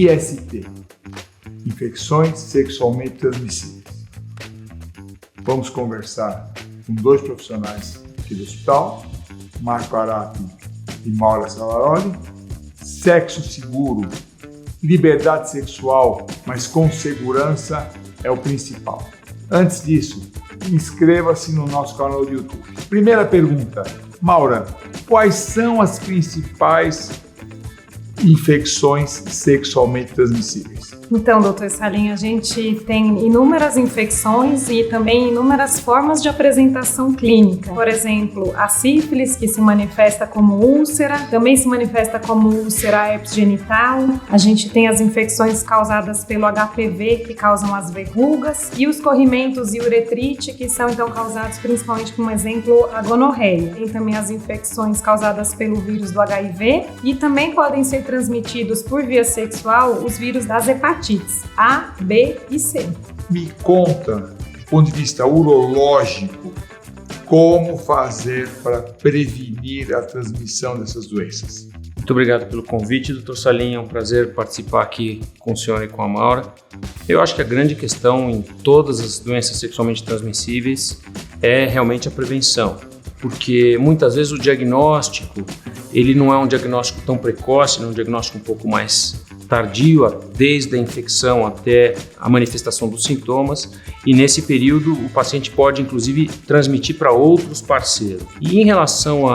IST, infecções sexualmente transmissíveis. Vamos conversar com dois profissionais aqui do hospital, Marco Arati e Maura Savaroli. Sexo seguro, liberdade sexual, mas com segurança é o principal. Antes disso, inscreva-se no nosso canal do YouTube. Primeira pergunta, Maura, quais são as principais infecções sexualmente transmissíveis? Então, doutor Salim, a gente tem inúmeras infecções e também inúmeras formas de apresentação clínica. Por exemplo, a sífilis, que se manifesta como úlcera, também se manifesta como úlcera epigenetal. A gente tem as infecções causadas pelo HPV, que causam as verrugas, e os corrimentos e uretrite, que são então causados principalmente, como exemplo, a gonorreia. Tem também as infecções causadas pelo vírus do HIV e também podem ser transmitidos por via sexual os vírus das hepatites A, B e C. Me conta, do ponto de vista urológico, como fazer para prevenir a transmissão dessas doenças. Muito obrigado pelo convite, Dr. Salim. É um prazer participar aqui com o senhor e com a Maura. Eu acho que a grande questão em todas as doenças sexualmente transmissíveis é realmente a prevenção, porque muitas vezes o diagnóstico ele não é um diagnóstico tão precoce, é um diagnóstico um pouco mais tardio, desde a infecção até a manifestação dos sintomas, e nesse período o paciente pode inclusive transmitir para outros parceiros. E em relação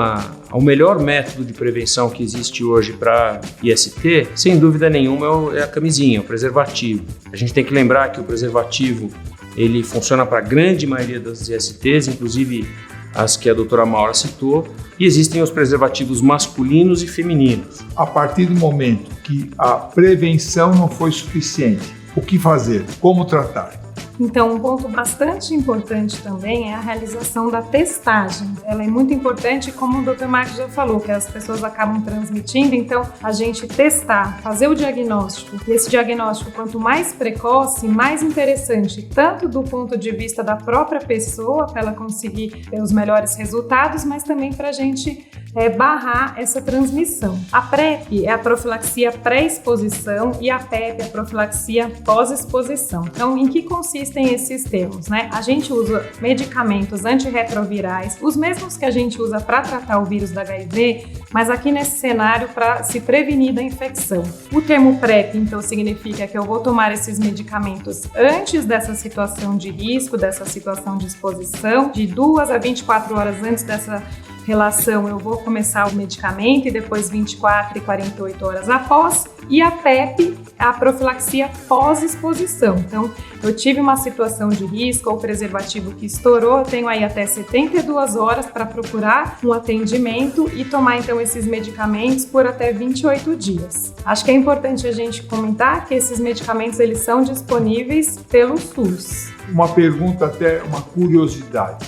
ao melhor método de prevenção que existe hoje para IST, sem dúvida nenhuma é a camisinha, o preservativo. A gente tem que lembrar que o preservativo ele funciona para a grande maioria das ISTs, inclusive as que a doutora Maura citou, e existem os preservativos masculinos e femininos. A partir do momento que a prevenção não foi suficiente, o que fazer? Como tratar? Então, um ponto bastante importante também é a realização da testagem. Ela é muito importante, como o Dr. Marcos já falou, que as pessoas acabam transmitindo, então a gente testar, fazer o diagnóstico. E esse diagnóstico, quanto mais precoce, mais interessante, tanto do ponto de vista da própria pessoa, para ela conseguir ter os melhores resultados, mas também para a gente barrar essa transmissão. A PrEP é a profilaxia pré-exposição e a PEP é a profilaxia pós-exposição. Então, em que consistem esses termos, né? A gente usa medicamentos antirretrovirais, os mesmos que a gente usa para tratar o vírus da HIV, mas aqui nesse cenário para se prevenir da infecção. O termo PrEP, então, significa que eu vou tomar esses medicamentos antes dessa situação de risco, dessa situação de exposição, de 2 a 24 horas antes dessa relação eu vou começar o medicamento e depois 24 e 48 horas após. E a PEP, a profilaxia pós-exposição. Então, eu tive uma situação de risco ou preservativo que estourou, eu tenho aí até 72 horas para procurar um atendimento e tomar então esses medicamentos por até 28 dias. Acho que é importante a gente comentar que esses medicamentos eles são disponíveis pelo SUS. Uma pergunta, até uma curiosidade.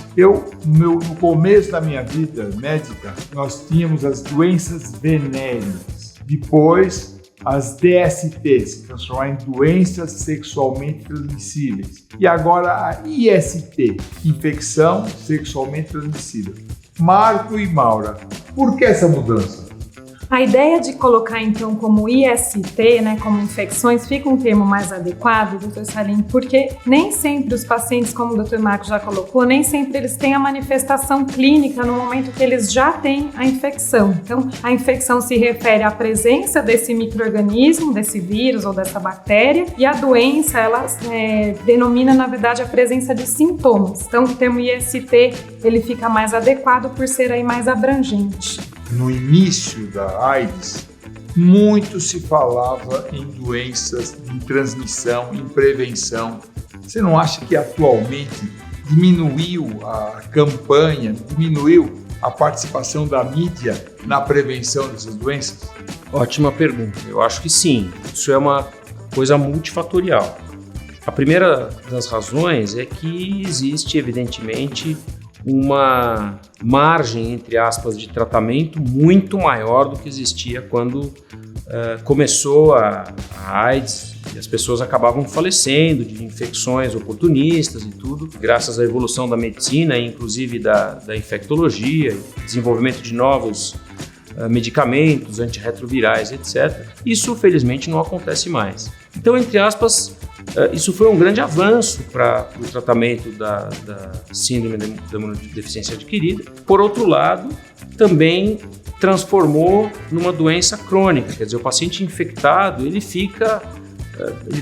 No começo da minha vida médica, nós tínhamos as doenças venéreas. Depois, as DSTs, se transformaram em doenças sexualmente transmissíveis. E agora a IST, infecção sexualmente transmissível. Marco e Maura, por que essa mudança? A ideia de colocar então como IST, né, como infecções, fica um termo mais adequado, doutor Salim, porque nem sempre os pacientes, como o doutor Marcos já colocou, nem sempre eles têm a manifestação clínica no momento que eles já têm a infecção. Então, a infecção se refere à presença desse micro-organismo, desse vírus ou dessa bactéria, e a doença, ela denomina, na verdade, a presença de sintomas. Então, o termo IST, ele fica mais adequado por ser aí mais abrangente. No início da AIDS, muito se falava em doenças, em transmissão, em prevenção. Você não acha que atualmente diminuiu a campanha, diminuiu a participação da mídia na prevenção dessas doenças? Ótima pergunta. Eu acho que sim. Isso é uma coisa multifatorial. A primeira das razões é que existe, evidentemente, uma margem, entre aspas, de tratamento muito maior do que existia quando começou a AIDS e as pessoas acabavam falecendo de infecções oportunistas e tudo, graças à evolução da medicina, inclusive da infectologia, desenvolvimento de novos medicamentos, antirretrovirais, etc. Isso, felizmente, não acontece mais. Então, entre aspas, isso foi um grande avanço para o tratamento da síndrome da imunodeficiência adquirida. Por outro lado, também transformou numa doença crônica, quer dizer, o paciente infectado, ele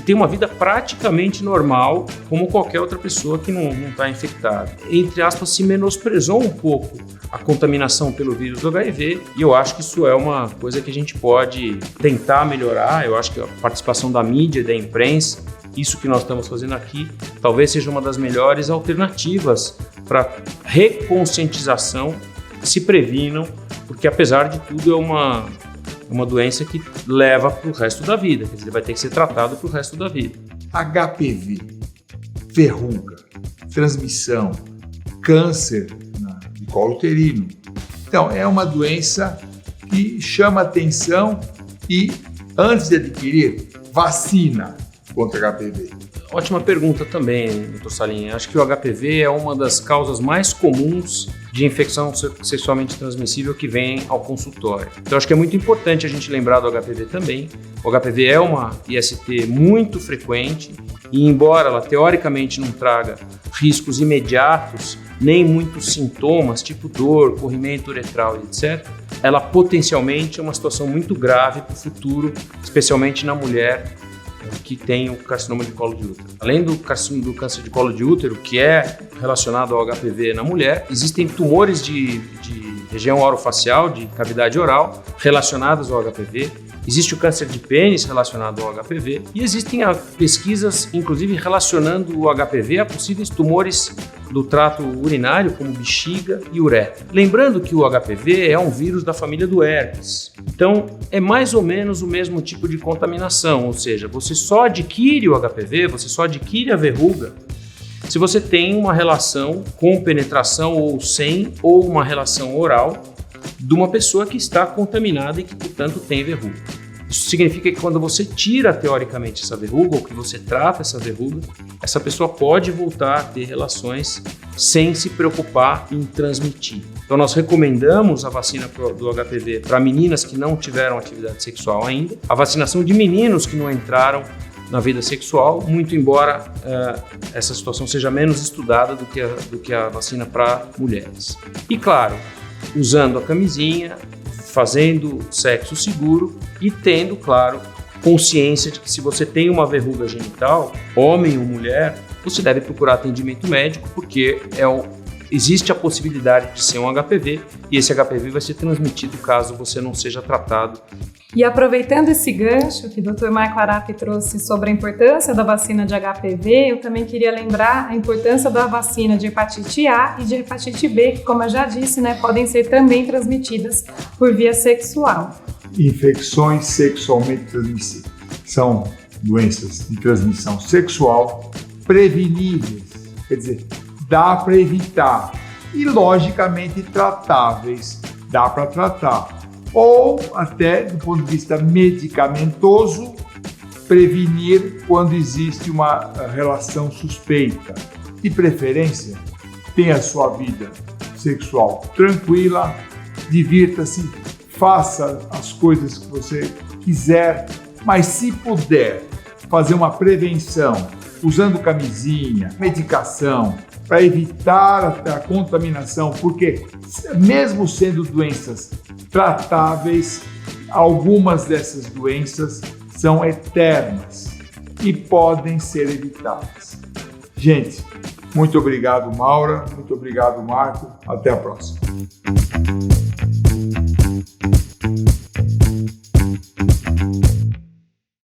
tem uma vida praticamente normal, como qualquer outra pessoa que não está infectada. Entre aspas, se menosprezou um pouco a contaminação pelo vírus do HIV, e eu acho que isso é uma coisa que a gente pode tentar melhorar. Eu acho que a participação da mídia e da imprensa, isso que nós estamos fazendo aqui, talvez seja uma das melhores alternativas para reconscientização, se previnam, porque apesar de tudo é uma doença que leva para o resto da vida, quer dizer, vai ter que ser tratado para o resto da vida. HPV, verruga, transmissão, câncer de colo uterino. Então, é uma doença que chama atenção e, antes de adquirir, vacina contra HPV. Ótima pergunta também, Dr. Salim. Acho que o HPV é uma das causas mais comuns de infecção sexualmente transmissível que vem ao consultório. Então, acho que é muito importante a gente lembrar do HPV também. O HPV é uma IST muito frequente e, embora ela teoricamente não traga riscos imediatos, nem muitos sintomas, tipo dor, corrimento uretral, etc., ela potencialmente é uma situação muito grave para o futuro, especialmente na mulher que tem o carcinoma de colo de útero. Além do câncer de colo de útero, que é relacionado ao HPV na mulher, existem tumores de região orofacial, de cavidade oral, relacionados ao HPV. Existe o câncer de pênis relacionado ao HPV e existem pesquisas, inclusive, relacionando o HPV a possíveis tumores do trato urinário, como bexiga e uretra. Lembrando que o HPV é um vírus da família do herpes. Então, é mais ou menos o mesmo tipo de contaminação, ou seja, você só adquire o HPV, você só adquire a verruga, se você tem uma relação com penetração ou sem, ou uma relação oral de uma pessoa que está contaminada e que, portanto, tem verruga. Isso significa que quando você tira, teoricamente, essa verruga, ou que você trata essa verruga, essa pessoa pode voltar a ter relações sem se preocupar em transmitir. Então, nós recomendamos a vacina do HPV para meninas que não tiveram atividade sexual ainda, a vacinação de meninos que não entraram na vida sexual, muito embora essa situação seja menos estudada do que a vacina para mulheres. E, claro, usando a camisinha, fazendo sexo seguro e tendo, claro, consciência de que se você tem uma verruga genital, homem ou mulher, você deve procurar atendimento médico, porque existe a possibilidade de ser um HPV e esse HPV vai ser transmitido caso você não seja tratado. E aproveitando esse gancho que o Dr. Marco Arap trouxe sobre a importância da vacina de HPV, eu também queria lembrar a importância da vacina de hepatite A e de hepatite B, que, como eu já disse, podem ser também transmitidas por via sexual. Infecções sexualmente transmissíveis são doenças de transmissão sexual preveníveis, quer dizer, dá para evitar e, logicamente, tratáveis, dá para tratar. Ou até, do ponto de vista medicamentoso, prevenir quando existe uma relação suspeita. De preferência, tenha a sua vida sexual tranquila, divirta-se, faça as coisas que você quiser, mas se puder fazer uma prevenção, usando camisinha, medicação, para evitar a contaminação, porque mesmo sendo doenças tratáveis, algumas dessas doenças são eternas e podem ser evitadas. Gente, muito obrigado, Maura, muito obrigado, Marco, até a próxima.